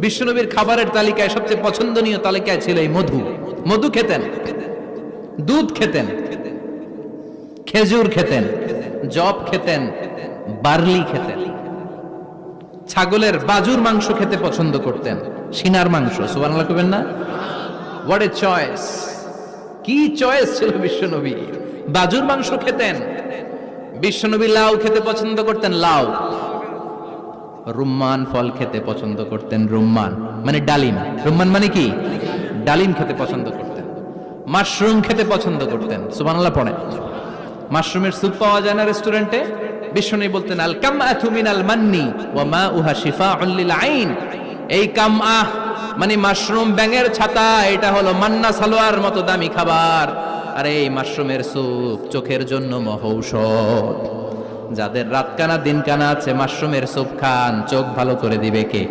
বিশ্বনবীর খাবারের তালিকায় সবচেয়ে পছন্দনীয় তালিকায় ছিল এই মধু। মধু খেতেন, দুধ খেতেন, খেজুর খেতেন, জব খেতেন, বার্লি খেতেন, ছাগলের বাজুর মাংস খেতে পছন্দ করতেন, সিনার মাংস। সুবহানাল্লাহ কইবেন না? What a choice! কি চয়েস ছিল বিশ্বনবীর! বাজুর মাংস খেতেন। বিশ্বনবী লাউ খেতে পছন্দ করতেন, লাউ। রুম্মান ফল খেতে পছন্দ করতেন, রুম্মান মানে ডালিম। রুম্মান মানে কি? ডালিম খেতে পছন্দ করতেন। মাশরুম খেতে পছন্দ করতেন। সুবহানাল্লাহ পড়েন। মাশরুমের স্যুপ পাওয়া যায় না রেস্টুরেন্টে? বিশ্বনবী বলতেন আল কামআতু মিনাল মান্নি ওয়া মাউহা শিফাউন লিল আইন। এই কামআহ মানে মাশরুম, ব্যাঙের ছাতা, এটা হলো মান্না সালোয়ার মতো দামি খাবার। আর এই মাশরুমের স্যুপ চোখের জন্য মহৌষধ। যাদের রাত কানা দিন কানা আছে, মাশরুমের স্যুপ খান, চোখ ভালো করে দিবে কে?